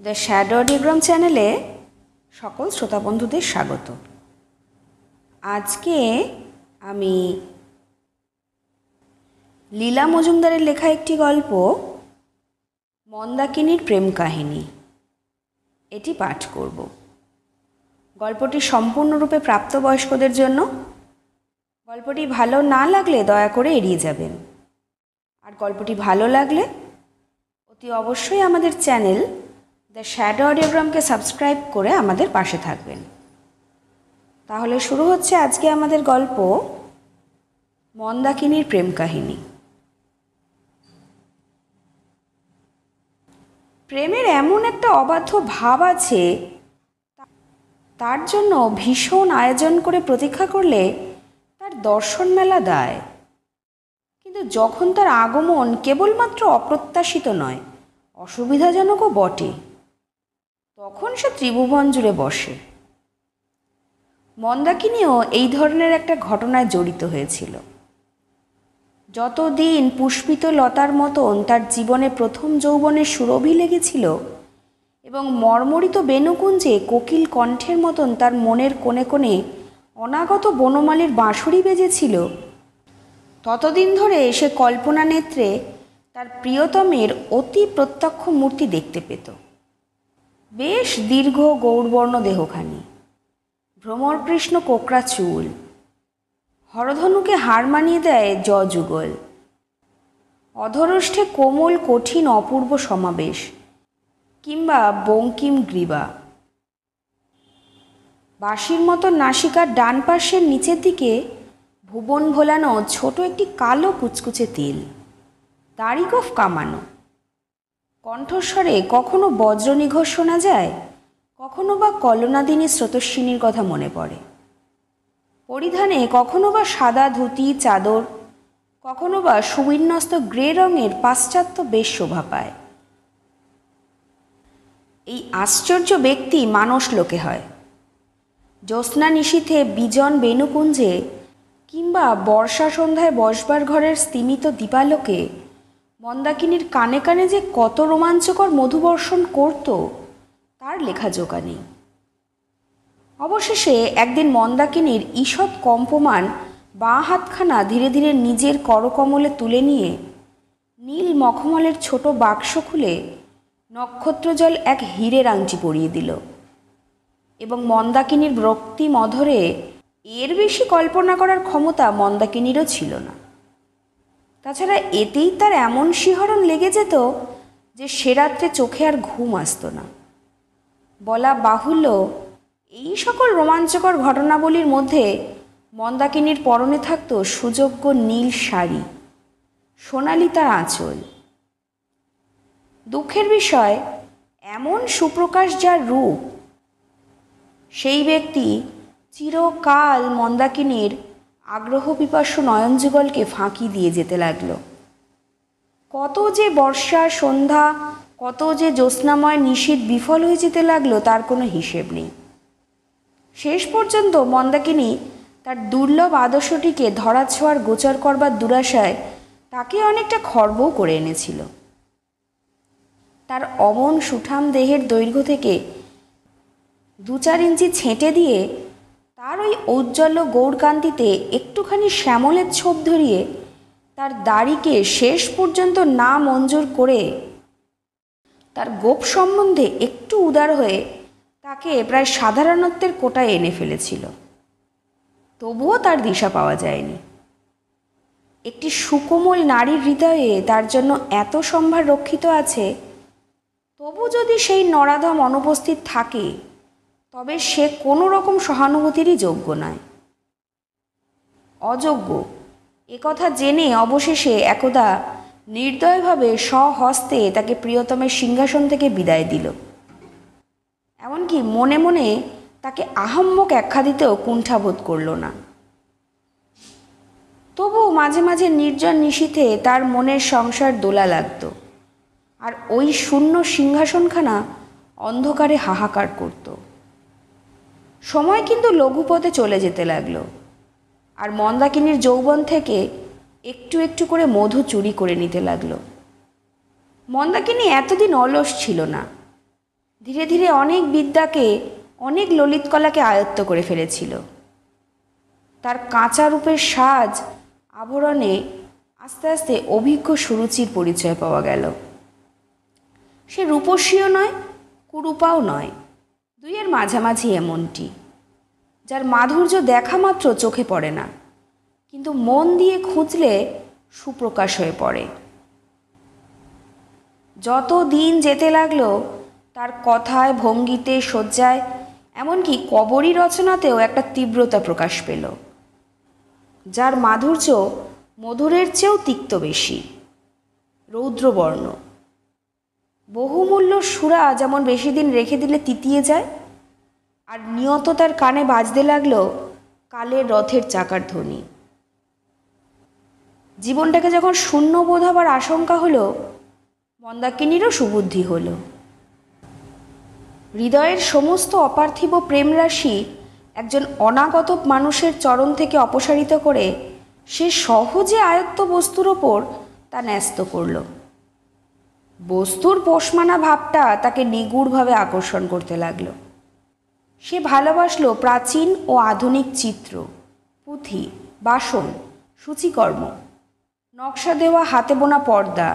The shadow অডিওগ্রাম চ্যানেলে সকল শ্রোতা বন্ধুদের স্বাগত। আজকে আমি লীলা মজুমদারের লেখা একটি গল্প মন্দাকিনীর প্রেম কাহিনী এটি পাঠ করব। গল্পটি সম্পূর্ণরূপে প্রাপ্তবয়স্কদের জন্য। গল্পটি ভালো না লাগলে দয়া করে এড়িয়ে যাবেন। আর গল্পটি ভালো লাগলে অতি অবশ্যই আমাদের চ্যানেল দ্য শ্যাডো অডিওগ্রামকে সাবস্ক্রাইব করে আমাদের পাশে থাকবেন। তাহলে শুরু হচ্ছে আজকে আমাদের গল্প মন্দাকিনীর প্রেম কাহিনী। প্রেমের এমন একটা অবাধ্য ভাব আছে, তার জন্য ভীষণ আয়োজন করে প্রতীক্ষা করলে তার দর্শন মেলা দায়। কিন্তু যখন তার আগমন কেবলমাত্র অপ্রত্যাশিত নয়, অসুবিধাজনকও বটে, তখন সে ত্রিভুবন জুড়ে বসে। মন্দাকিনীও এই ধরনের একটা ঘটনায় জড়িত হয়েছিল। যতদিন পুষ্পিত লতার মতন তার জীবনে প্রথম যৌবনের সুরভি লেগেছিল এবং মর্মরিত বেণুকুঞ্জে কোকিল কণ্ঠের মতন তার মনের কোণে কোণে অনাগত বনমালীর বাঁশরি বেজেছিল, ততদিন ধরে সে কল্পনা নেত্রে তার প্রিয়তমের অতি প্রত্যক্ষ মূর্তি দেখতে পেত। বেশ দীর্ঘ গৌরবর্ণ দেহখানি, ভ্রমরকৃষ্ণ কোকড়া চুল, হরধনুকে হার মানিয়ে দেয় যযুগল, অধরষ্ঠে কোমল কঠিন অপূর্ব সমাবেশ কিংবা বঙ্কিম গ্রীবা, বাঁশির মতো নাসিকার ডান পাশের নিচের দিকে ভুবন ভোলানো ছোট একটি কালো কুচকুচে তিল, দাড়ি গোঁফ কামানো, কণ্ঠস্বরে কখনো বজ্রনিঘোষ শোনা যায়, কখনো বা কলনাদিনী স্রোতস্বিনীর কথা মনে পড়ে। পরিধানে কখনো বা সাদা ধুতি চাদর, কখনো বা সুবিন্যস্ত গ্রে রঙের পাশ্চাত্য বেশ শোভা পায়। এই আশ্চর্য ব্যক্তি মানস লোকে হয়। জ্যোৎস্না নিশীথে বিজন বেণুকুঞ্জে কিংবা বর্ষা সন্ধ্যায় বসবার ঘরের স্তিমিত দীপালোকে মন্দাকিনীর কানে কানে যে কত রোমাঞ্চকর মধুবর্ষণ করত তার লেখাজোখা নেই। অবশেষে একদিন মন্দাকিনীর ঈষৎ কম্পমান বাঁ হাতখানা ধীরে ধীরে নিজের করকমলে তুলে নিয়ে নীল মখমলের ছোট বাক্স খুলে নক্ষত্রজল এক হীরের আংটি পরিয়ে দিল এবং মন্দাকিনীর রক্তিম অধরে এর বেশি কল্পনা করার ক্ষমতা মন্দাকিনীরও ছিল না। তাছাড়া এতেই তার এমন শিহরণ লেগে যেত যে সে রাত্রে চোখে আর ঘুম আসতো না। বলা বাহুল্য, এই সকল রোমাঞ্চকর ঘটনাবলীর মধ্যে মন্দাকিনীর পরনে থাকত সুযোগ্য নীল শাড়ি, সোনালি তার আঁচল। দুঃখের বিষয়, এমন সুপ্রকাশ যার রূপ, সেই ব্যক্তি চিরকাল মন্দাকিনীর আগ্রহ পিপাসু নয়নযুগলকে ফাঁকি দিয়ে যেতে লাগল। কত যে বর্ষা সন্ধ্যা, কত যে জ্যোৎস্নাময় নিশীথ বিফল হয়ে যেতে লাগলো তার কোনো হিসেব নেই। শেষ পর্যন্ত মন্দাকিনী তার দুর্লভ আদর্শটিকে ধরাছোঁয়ার গোচর করবার দুরাশায় তাকে অনেকটা খর্বও করে এনেছিল। তার অমন সুঠাম দেহের দৈর্ঘ্য থেকে 2-4 ইঞ্চি ছেঁটে দিয়ে তার ওই ঔজ্জ্বল্য গৌরকান্তিতে একটুখানি শ্যামলের ছোপ ধরিয়ে তার দাড়িকে শেষ পর্যন্ত না মঞ্জুর করে তার গোপ সম্বন্ধে একটু উদার হয়ে তাকে প্রায় সাধারণত্বের কোটায় এনে ফেলেছিল। তবুও তার দিশা পাওয়া যায়নি। একটি সুকোমল নারীর হৃদয়ে তার জন্য এত সম্ভার রক্ষিত আছে, তবু যদি সেই নরাধম অনুপস্থিত থাকে তবে সে কোনো রকম সহানুভূতিরই যোগ্য নয়, অযোগ্য। একথা জেনে অবশেষে একদা নির্দয়ভাবে স্বহস্তে তাকে প্রিয়তমের সিংহাসন থেকে বিদায় দিল। এমনকি মনে মনে তাকে আহাম্মক আখ্যা দিতেও কুণ্ঠাবোধ করল না। তবু মাঝে মাঝে নির্জন নিশীথে তার মনের সংসার দোলা লাগত, আর ওই শূন্য সিংহাসনখানা অন্ধকারে হাহাকার করত। সময় কিন্তু লঘুপথে চলে যেতে লাগলো, আর মন্দাকিনীর যৌবন থেকে একটু একটু করে মধু চুরি করে নিতে লাগলো। মন্দাকিনী এতদিন অলস ছিল না। ধীরে ধীরে অনেক বিদ্যাকে, অনেক ললিত কলাকে আয়ত্ত করে ফেলেছিল। তার কাঁচা রূপের সাজ আভরণে আস্তে আস্তে অভিজ্ঞ সুরুচির পরিচয় পাওয়া গেল। সে রূপসীও নয়, কুরূপাও নয়, দুইয়ের মাঝামাঝি এমনটি, যার মাধুর্য দেখা মাত্র চোখে পড়ে না, কিন্তু মন দিয়ে খুঁজলে সুপ্রকাশ হয়ে পড়ে। যত দিন যেতে লাগলো তার কথায়, ভঙ্গিতে, সজ্জায়, এমনকি কবরী রচনাতেও একটা তীব্রতা প্রকাশ পেল, যার মাধুর্য মধুরের চেয়েও তিক্ত বেশি, রৌদ্রবর্ণ। বহুমূল্য সুরা যেমন বেশি দিন রেখে দিলে তিতিয়ে যায়, আর নিয়ত তার কানে বাজতে লাগলো কালের রথের চাকার ধ্বনি। জীবনটাকে যখন শূন্য বোধ হবার আশঙ্কা হলো, মন্দাকিনীরও সুবুদ্ধি হলো। হৃদয়ের সমস্ত অপার্থিব প্রেমরাশি একজন অনাগত মানুষের চরণ থেকে অপসারিত করে সে সহজে আয়ত্ত বস্তুর ওপর তা ন্যস্ত করল। বস্তুর পোষমানা ভাবটা তাকে নিগূঢ়ভাবে আকর্ষণ করতে লাগল। সে ভালোবাসল প্রাচীন ও আধুনিক চিত্র, পুঁথি, বাসন, সূচিকর্ম, নকশা দেওয়া হাতে বোনা পর্দা,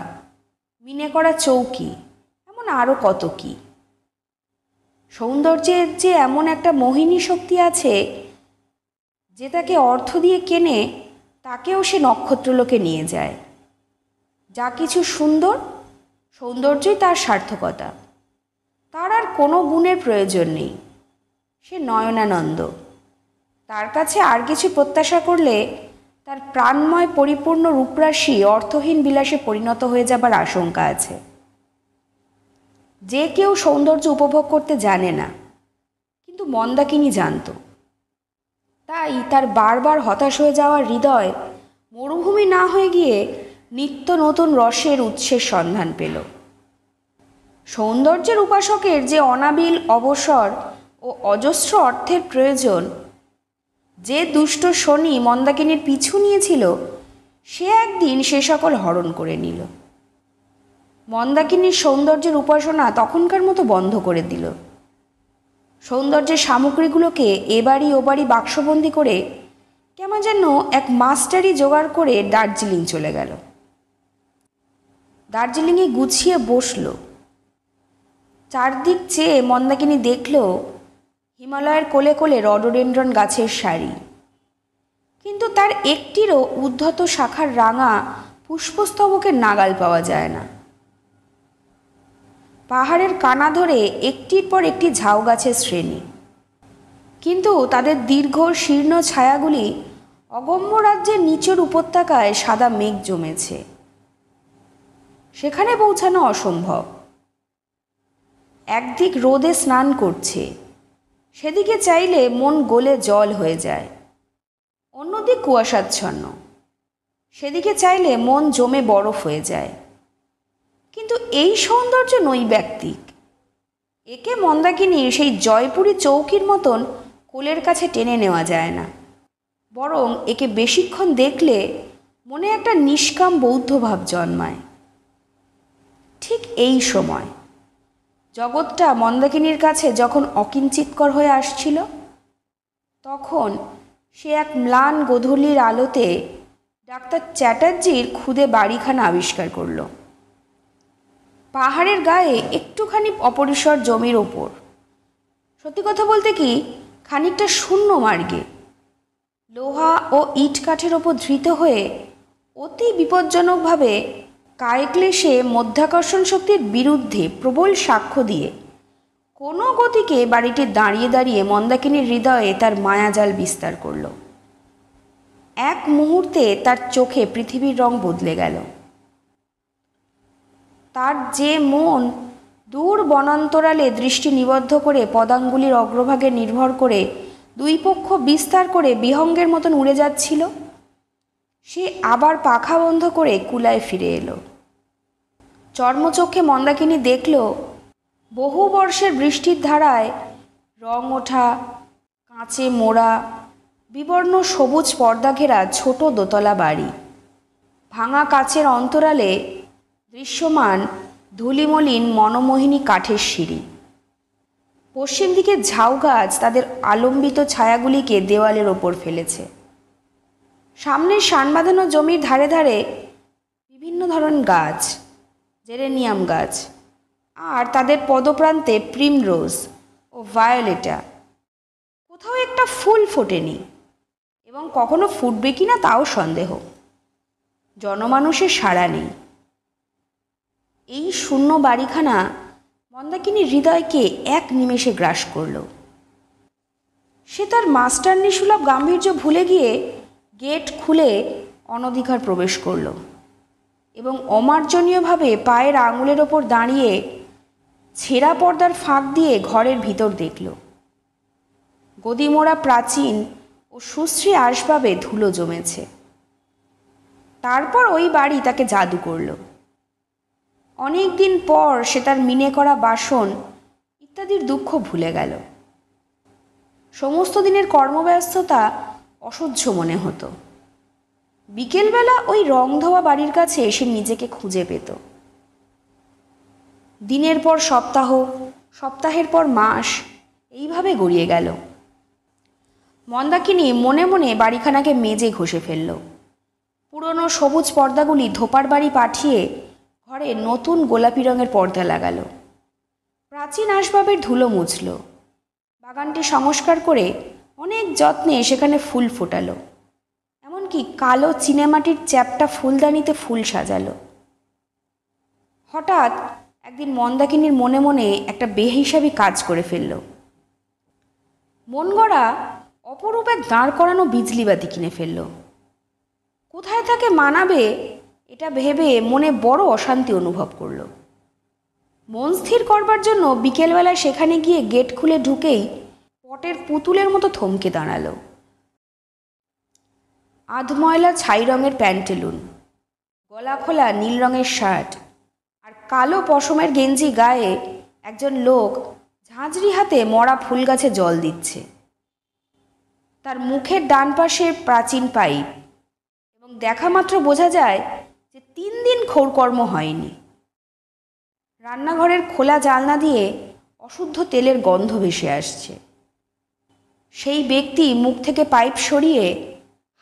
মিনে করা চৌকি, এমন আরও কত কি। সৌন্দর্যের যে এমন একটা মোহিনী শক্তি আছে যে তাকে অর্থ দিয়ে কেনে, তাকেও সে নক্ষত্রলোকে নিয়ে যায়। যা কিছু সুন্দর, সৌন্দর্যই তার সার্থকতা। তার আর কোনো গুণের প্রয়োজন নেই, সে নয়নানন্দ। তার কাছে আর কিছু প্রত্যাশা করলে তার প্রাণময় পরিপূর্ণ রূপরাশি অর্থহীন বিলাসে পরিণত হয়ে যাবার আশঙ্কা আছে। যে কেউ সৌন্দর্য উপভোগ করতে জানে না, কিন্তু মন্দাকিনী জানত। তাই তার বারবার হতাশ হয়ে যাওয়ার হৃদয় মরুভূমি না হয়ে গিয়ে নিত্য নতুন রসের উৎসের সন্ধান পেল। সৌন্দর্যের উপাসকের যে অনাবিল অবসর ও অজস্র অর্থের প্রয়োজন, যে দুষ্ট শনি মন্দাকিনীর পিছু নিয়েছিল, সে একদিন সে সকল হরণ করে নিল। মন্দাকিনীর সৌন্দর্যের উপাসনা তখনকার মতো বন্ধ করে দিল। সৌন্দর্যের সামগ্রীগুলোকে এবাড়ি ওবাড়ি বাক্সবন্দি করে কেমন যেন এক মাস্টারি জোগাড় করে দার্জিলিং চলে গেল। দার্জিলিংয়ে গুছিয়ে বসল। চারদিক চেয়ে মন্দাকিনী দেখল হিমালয়ের কোলে কোলে রডোডেন্ড্রন গাছের সারি, কিন্তু তার একটিরও উদ্ধত শাখার রাঙা পুষ্পস্তবকের নাগাল পাওয়া যায় না। পাহাড়ের কানা ধরে একটির পর একটি ঝাউ গাছের শ্রেণী, কিন্তু তাদের দীর্ঘ শীর্ণ ছায়াগুলি অগম্য রাজ্যের নিচের উপত্যকায় সাদা মেঘ জমেছে। সেখানে পৌঁছানো অসম্ভব। একদিক রোদে স্নান করছে, সেদিকে চাইলে মন গলে জল হয়ে যায়। অন্যদিক কুয়াশাচ্ছন্ন, সেদিকে চাইলে মন জমে বরফ হয়ে যায়। কিন্তু এই সৌন্দর্য নৈব্যক্তিক। একে মন্দাকিনীর সেই জয়পুরী চৌকির মতন কোলের কাছে টেনে নেওয়া যায় না, বরং একে বেশিক্ষণ দেখলে মনে একটা নিষ্কাম বৌদ্ধভাব জন্মায়। ঠিক এই সময় জগৎটা মন্দাকিনীর কাছে যখন অকিঞ্চিৎকর হয়ে আসছিল, তখন সে এক ম্লান গোধূলির আলোতে ডাক্তার চ্যাটার্জির খুদে বাড়িখানা আবিষ্কার করল। পাহাড়ের গায়ে একটুখানি অপরিসর জমির ওপর, সত্যি কথা বলতে কি খানিকটা শূন্য মার্গে, লোহা ও ইট কাঠের ওপর ধৃত হয়ে অতি বিপজ্জনকভাবে কায়ক্লেশে মধ্যাকর্ষণ শক্তির বিরুদ্ধে প্রবল সাক্ষ্য দিয়ে কোনো গতিকে বাড়িটি দাঁড়িয়ে দাঁড়িয়ে মন্দাকিনীর হৃদয়ে তার মায়াজাল বিস্তার করল। এক মুহূর্তে তার চোখে পৃথিবীর রং বদলে গেল। তার যে মন দূর বনান্তরালে দৃষ্টি নিবদ্ধ করে পদাঙ্গুলির অগ্রভাগে নির্ভর করে দুই পক্ষ বিস্তার করে বিহঙ্গের মতন উড়ে যাচ্ছিল, সে আবার পাখা বন্ধ করে কুলায় ফিরে এলো। চর্মচক্ষে মন্দাকিনী দেখল বহু বর্ষের বৃষ্টির ধারায় রং ওঠা, কাঁচে মোড়া, বিবর্ণ সবুজ পর্দা ঘেরা ছোট দোতলা বাড়ি, ভাঙা কাচের অন্তরালে দৃশ্যমান ধূলিমলিন মনোমোহিনী কাঠের সিঁড়ি, পশ্চিম দিকের ঝাউ গাছ তাদের আলম্বিত ছায়াগুলিকে দেওয়ালের ওপর ফেলেছে। সামনের শান বাঁধানো জমির ধারে ধারে বিভিন্ন ধরনের গাছ, জেরেনিয়াম গাছ, আর তাদের পদপ্রান্তে প্রিমরোজ ও ভায়োলেটা। কোথাও একটা ফুল ফোটেনি, এবং কখনো ফুটবে কি না তাও সন্দেহ। জনমানুষের সাড়া নেই। এই শূন্য বাড়িখানা মন্দাকিনীর হৃদয়কে এক নিমেষে গ্রাস করল। সে তার মাস্টারনি সুলভ গাম্ভীর্য ভুলে গিয়ে গেট খুলে অনধিকার প্রবেশ করল এবং অমার্জনীয়ভাবে পায়ের আঙুলের ওপর দাঁড়িয়ে ছেঁড়া পর্দার ফাঁক দিয়ে ঘরের ভিতর দেখল। গদিমোড়া প্রাচীন ও সুশ্রী আসবাবে ধুলো জমেছে। তারপর ওই বাড়ি তাকে জাদু করল। অনেক দিন পর সে তার মিনে করা বাসন ইত্যাদির দুঃখ ভুলে গেল। সমস্ত দিনের কর্মব্যস্ততা অসহ্য মনে হতো। বিকেলবেলা ওই রং ধোয়া বাড়ির কাছে সে নিজেকে খুঁজে পেত। দিনের পর সপ্তাহ, সপ্তাহের পর মাস এইভাবে গড়িয়ে গেল। মন্দাকিনী মনে মনে বাড়িখানাকে মেজে ঘষে ফেলল। পুরনো সবুজ পর্দাগুলি ধোপার বাড়ি পাঠিয়ে ঘরে নতুন গোলাপি রঙের পর্দা লাগালো। প্রাচীন আসবাবের ধুলো মুছল। বাগানটি সংস্কার করে অনেক যত্নে সেখানে ফুল ফোটালো। এমনকি কালো চীনেমাটির চ্যাপ্টা ফুলদানিতে ফুল সাজালো। হঠাৎ একদিন মন্দাকিনীর মনে মনে একটা বেহিসাবি কাজ করে ফেলল। মন গড়া অপরূপ এক দাঁড় করানো বিজলিবাতি কিনে ফেলল। কোথায় তাকে মানাবে এটা ভেবে মনে বড় অশান্তি অনুভব করল। মন স্থির করবার জন্য বিকেলবেলায় সেখানে গিয়ে গেট খুলে ঢুকেই পটের পুতুলের মতো থমকে দাঁড়ালো। আধময়লা ছাই রঙের প্যান্টেলুন, গলা খোলা নীল রঙের শার্ট আর কালো পশমের গেঞ্জি গায়ে একজন লোক ঝাঁঝরি হাতে মরা ফুল গাছে জল দিচ্ছে। তার মুখের ডান পাশে প্রাচীন পাইপ, এবং দেখা মাত্র বোঝা যায় যে 3 দিন খোরকর্ম হয়নি। রান্নাঘরের খোলা জানলা দিয়ে অশুদ্ধ তেলের গন্ধ ভেসে আসছে। সেই ব্যক্তি মুখ থেকে পাইপ সরিয়ে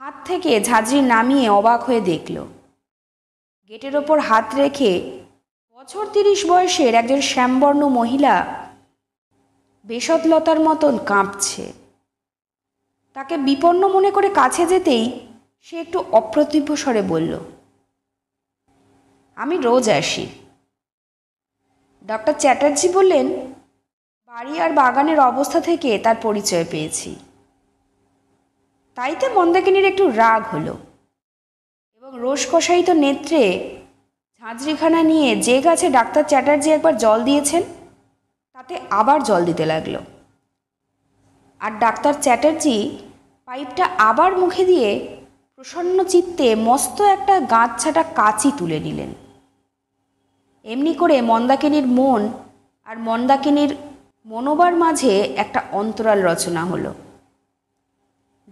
হাত থেকে ঝাঁঝরি নামিয়ে অবাক হয়ে দেখল। গেটের ওপর হাত রেখে বছর 30 বয়সের একজন শ্যামবর্ণ মহিলা বেশতলতার মতন কাঁপছে। তাকে বিপন্ন মনে করে কাছে যেতেই সে একটু অপ্রতিভ স্বরে বলল, আমি রোজ আসি। ডক্টর চ্যাটার্জি বললেন, বাড়ি আর বাগানের অবস্থা থেকে তার পরিচয় পেয়েছি। তাইতে মন্দাকিনীর একটু রাগ হলো এবং রোষকষায়িত নেত্রে ঝাঁঝরিখানা নিয়ে যে গাছে ডাক্তার চ্যাটার্জি একবার জল দিয়েছেন তাতে আবার জল দিতে লাগলো। আর ডাক্তার চ্যাটার্জি পাইপটা আবার মুখে দিয়ে প্রসন্ন চিত্তে মস্ত একটা গাঁত ছাটা কাঁচি তুলে নিলেন। এমনি করে মন্দাকিনীর মন আর মন্দাকিনীর মনোবার মাঝে একটা অন্তরাল রচনা হলো।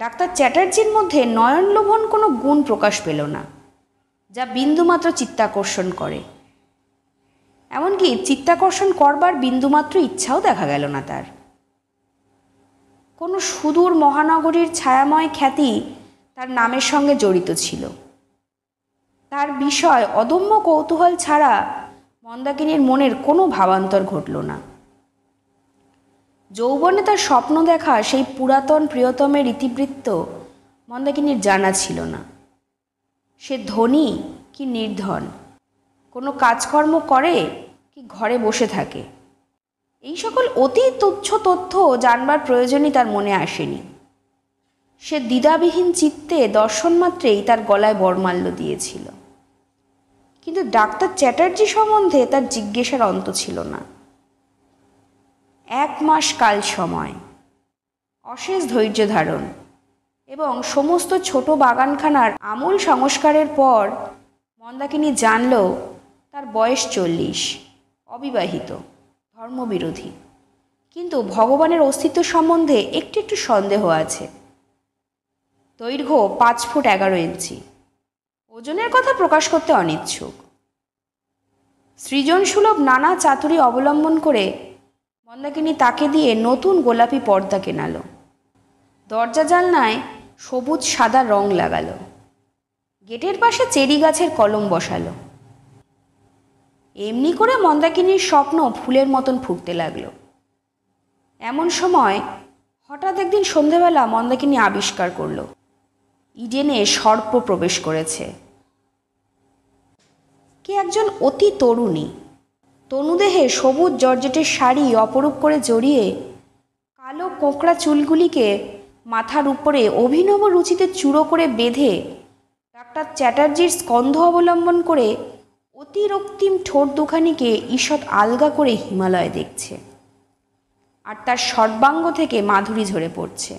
ডাক্তার চ্যাটার্জির মধ্যে নয়নলোভন কোনো গুণ প্রকাশ পেল না, যা বিন্দুমাত্র চিত্তাকর্ষণ করে। এমনকি চিত্তাকর্ষণ করবার বিন্দুমাত্র ইচ্ছাও দেখা গেল না তার। কোনো সুদূর মহানগরীর ছায়াময় খ্যাতি তার নামের সঙ্গে জড়িত ছিল। তার বিষয় অদম্য কৌতূহল ছাড়া মন্দাকিনীর মনের কোনো ভাবান্তর ঘটল না। যৌবনে তার স্বপ্ন দেখা সেই পুরাতন প্রিয়তমের ইতিবৃত্ত মন্দাকিনীর জানা ছিল না। সে ধনী কি নির্ধন, কোনো কাজকর্ম করে কি ঘরে বসে থাকে, এই সকল অতি তুচ্ছ তথ্য জানবার প্রয়োজনই তার মনে আসেনি। সে দ্বিধাবিহীন চিত্তে দর্শন মাত্রেই তার গলায় বরমাল্য দিয়েছিল। কিন্তু ডাক্তার চ্যাটার্জি সম্বন্ধে তার জিজ্ঞাসার অন্ত ছিল না। 1 মাস কাল সময়, অশেষ ধৈর্য ধারণ এবং সমস্ত ছোট বাগানখানার আমূল সংস্কারের পর মন্দাকিনী জানল তার বয়স 40, অবিবাহিত, ধর্মবিরোধী, কিন্তু ভগবানের অস্তিত্ব সম্বন্ধে একটু একটু সন্দেহ আছে। দৈর্ঘ্য 5 ফুট 11 ইঞ্চি, ওজনের কথা প্রকাশ করতে অনিচ্ছুক। সৃজনসুলভ নানা চাতুরী অবলম্বন করে মন্দাকিনী তাকে দিয়ে নতুন গোলাপি পর্দা কেনালো, দরজা জানলায় সবুজ সাদা রং লাগালো, গেটের পাশে চেরি গাছের কলম বসালো। এমনি করে মন্দাকিনীর স্বপ্ন ফুলের মতন ফুটতে লাগলো। এমন সময় হঠাৎ একদিন সন্ধেবেলা মন্দাকিনী আবিষ্কার করলো ইডেনে সর্প প্রবেশ করেছে। কে একজন অতি তরুণী, তনুদেহে সবুজ জর্জেটের শাড়ি অপরূপ করে জড়িয়ে কালো কোঁকড়া চুলগুলিকে মাথার উপরে অভিনব রুচিতে চূড়ো করে বেঁধে ডাক্তার চ্যাটার্জির স্কন্ধ অবলম্বন করে অতি রক্তিম ঠোঁট দুখানিকে ঈষৎ আলগা করে হিমালয় দেখছে, আর তার সর্বাঙ্গ থেকে মাধুরী ঝরে পড়ছে।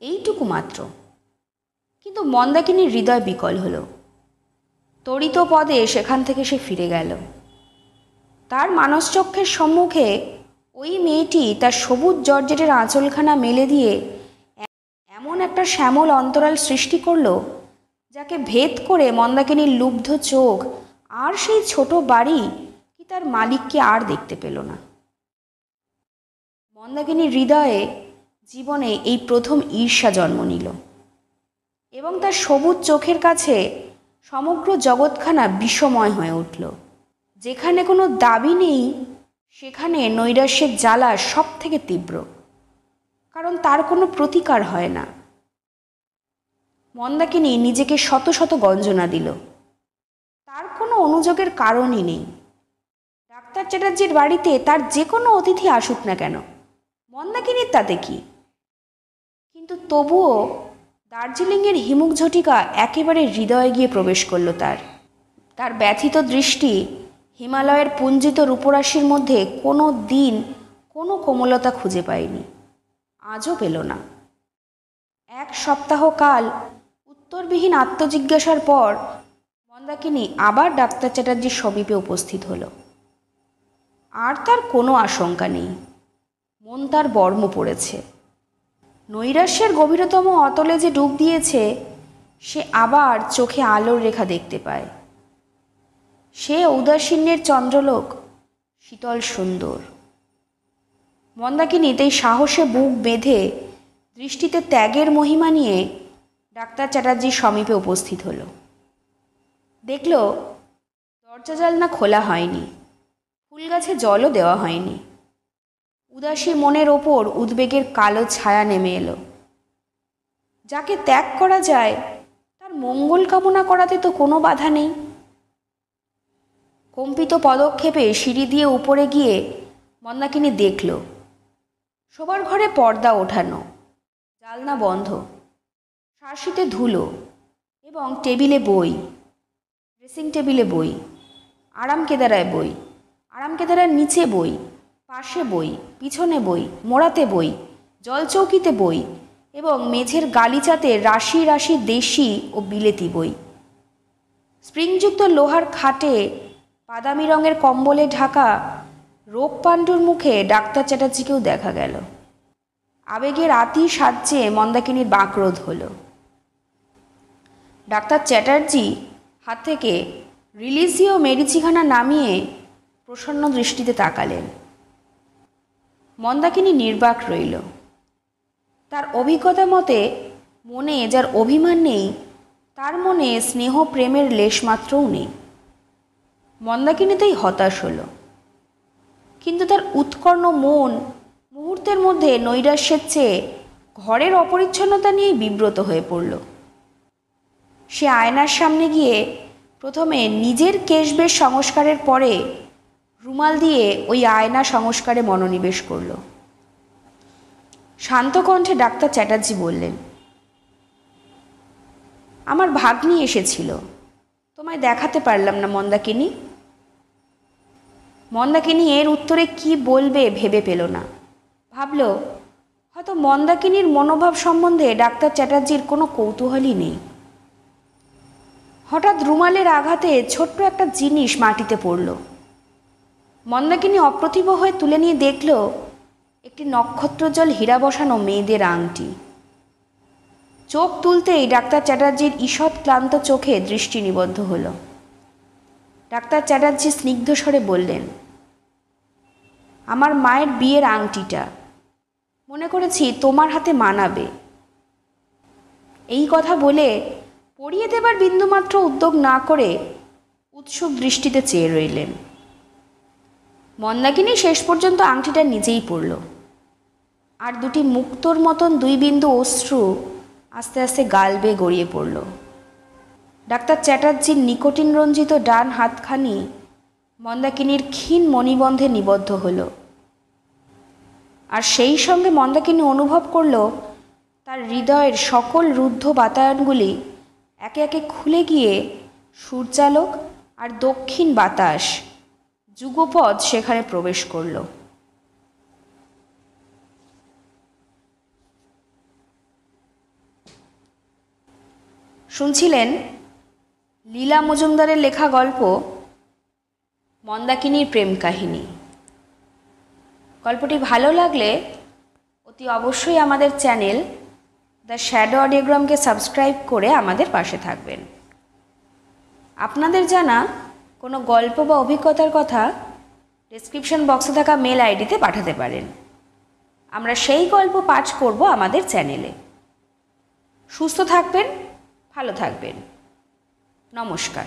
এইটুকু মাত্র, কিন্তু মন্দাকিনীর হৃদয় বিকল হলো। তড়িত পদে সেখান থেকে সে ফিরে গেল। তার মানসচক্ষের সম্মুখে ওই মেয়েটি তার সবুজ জর্জেটের আঁচলখানা মেলে দিয়ে এমন একটা শ্যামল অন্তরাল সৃষ্টি করল, যাকে ভেদ করে মন্দাকিনীর লুব্ধ চোখ আর সেই ছোট বাড়ি কি তার মালিককে আর দেখতে পেল না। মন্দাকিনীর হৃদয়ে জীবনে এই প্রথম ঈর্ষা জন্ম নিল, এবং তার সবুজ চোখের কাছে সমগ্র জগৎখানা বিষময় হয়ে উঠল। যেখানে কোনো দাবি নেই সেখানে নৈরাশ্যের জ্বালা সব থেকে তীব্র, কারণ তার কোনো প্রতিকার হয় না। মন্দাকিনী নিজেকে শত শত গঞ্জনা দিল। তার কোনো অনুযোগের কারণই নেই। ডাক্তার চ্যাটার্জির বাড়িতে তার যে কোনো অতিথি আসুক না কেন, মন্দাকিনীর তাতে কি? কিন্তু তবুও দার্জিলিংয়ের হিমুক ঝটিকা একেবারে হৃদয়ে গিয়ে প্রবেশ করল তার ব্যথিত দৃষ্টি হিমালয়ের পুঞ্জিত রূপরাশির মধ্যে কোনো দিন কোনো কোমলতা খুঁজে পায়নি, আজও পেল না। 1 সপ্তাহ কাল উত্তরবিহীন আত্মজিজ্ঞাসার পর মন্দাকিনী আবার ডাক্তার চ্যাটার্জির সমীপে উপস্থিত হল। আর তার কোনো আশঙ্কা নেই, মন তার বর্ম পড়েছে। নৈরাশ্যের গভীরতম অতলে যে ডুব দিয়েছে, সে আবার চোখে আলোর রেখা দেখতে পায়। সে ঔদাসীন্যের চন্দ্রলোক শীতল সুন্দর। মন্দাকিনী তাই সাহসে বুক বেঁধে দৃষ্টিতে ত্যাগের মহিমা নিয়ে ডাক্তার চ্যাটার্জির সমীপে উপস্থিত হল। দেখল দরজা জানলা খোলা হয়নি, ফুল গাছে জলও দেওয়া হয়নি। উদাসী মনের ওপর উদ্বেগের কালো ছায়া নেমে এলো। যাকে ত্যাগ করা যায় তার মঙ্গল কামনা করাতে তো কোনো বাধা নেই। কম্পিত পদক্ষেপে সিঁড়ি দিয়ে উপরে গিয়ে মন্দাকিনী দেখল শোবার ঘরে পর্দা ওঠানো, জানলা বন্ধ, শাঁসিতে ধুলো, এবং টেবিলে বই, ড্রেসিং টেবিলে বই, আরামকেদারায় বই, আরামকেদারার নিচে বই, পাশে বই, পিছনে বই, মোড়াতে বই, জলচৌকিতে বই, এবং মেঝের গালিচাতে রাশি রাশি দেশি ও বিলেতি বই। স্প্রিংযুক্ত লোহার খাটে বাদামি রঙের কম্বলে ঢাকা রোগ পাণ্ডুর মুখে ডাক্তার চ্যাটার্জিকেও দেখা গেল। আবেগের আতি সাহায্যে মন্দাকিনীর বাকরোধ হলো। ডাক্তার চ্যাটার্জি হাত থেকে রিলিজিও মেডিচিখানা নামিয়ে প্রসন্ন দৃষ্টিতে তাকালেন। মন্দাকিনী নির্বাক রইল। তার অভিজ্ঞতা মতে মনে যার অভিমান নেই তার মনে স্নেহ প্রেমের লেশমাত্রও নেই। মন্দাকিনীতেই হতাশ হলো, কিন্তু তার উৎকর্ণ মন মুহূর্তের মধ্যে নৈরাশ্যের চেয়ে ঘরের অপরিচ্ছন্নতা নিয়েই বিব্রত হয়ে পড়ল। সে আয়নার সামনে গিয়ে প্রথমে নিজের কেশবেশ সংস্কারের পরে রুমাল দিয়ে ওই আয়না সংস্কারে মনোনিবেশ করল। শান্ত কণ্ঠে ডাক্তার চ্যাটার্জি বললেন, আমার ভাগ্নি এসেছিল, তোমায় দেখাতে পারলাম না মন্দাকিনী। মন্দাকিনী এর উত্তরে কি বলবে ভেবে পেল না। ভাবল হয়তো মন্দাকিনীর মনোভাব সম্বন্ধে ডাক্তার চ্যাটার্জির কোনো কৌতূহলই নেই। হঠাৎ রুমালের আঘাতে ছোট্ট একটা জিনিস মাটিতে পড়ল। মন্দাকিনী অপ্রতিভ হয়ে তুলে নিয়ে দেখল একটি নক্ষত্রজল হীরা বসানো মেয়েদের আংটি। চোখ তুলতেই ডাক্তার চ্যাটার্জির ঈষৎ ক্লান্ত চোখে দৃষ্টি নিবদ্ধ হলো। ডাক্তার চ্যাটার্জি স্নিগ্ধ স্বরে বললেন, আমার মায়ের বিয়ের আংটিটা মনে করেছি তোমার হাতে মানাবে। এই কথা বলে পরিয়ে দেবার বিন্দুমাত্র উদ্যোগ না করে উৎসুক দৃষ্টিতে চেয়ে রইলেন। মন্দাকিনী শেষ পর্যন্ত আংটিটা নিজেই পরল, আর দুটি মুক্তোর মতন 2 বিন্দু অশ্রু আস্তে আস্তে গাল বেয়ে গড়িয়ে পড়ল। ডাক্তার চ্যাটার্জির নিকোটিন রঞ্জিত ডান হাতখানি মন্দাকিনীর ক্ষীণ মণিবন্ধে নিবদ্ধ হল, আর সেই সঙ্গে মন্দাকিনী অনুভব করল তার হৃদয়ের সকল রুদ্ধ বাতায়নগুলি একে একে খুলে গিয়ে সূর্যালোক আর দক্ষিণ বাতাস যুগপৎ সেখানে প্রবেশ করল। শুনছিলেন লীলা মজুমদারের লেখা গল্প মন্দাকিনীর প্রেম কাহিনী। গল্পটি ভালো লাগলে অতি অবশ্যই আমাদের চ্যানেল দ্য শ্যাডো অডিওগ্রামকে সাবস্ক্রাইব করে আমাদের পাশে থাকবেন। আপনাদের জানা কোনো গল্প বা অভিজ্ঞতার কথা ডেসক্রিপশন বক্সে থাকা মেল আইডিতে পাঠাতে পারেন। আমরা সেই গল্প পাঠ করব আমাদের চ্যানেলে। সুস্থ থাকবেন, ভালো থাকবেন। নমস্কার।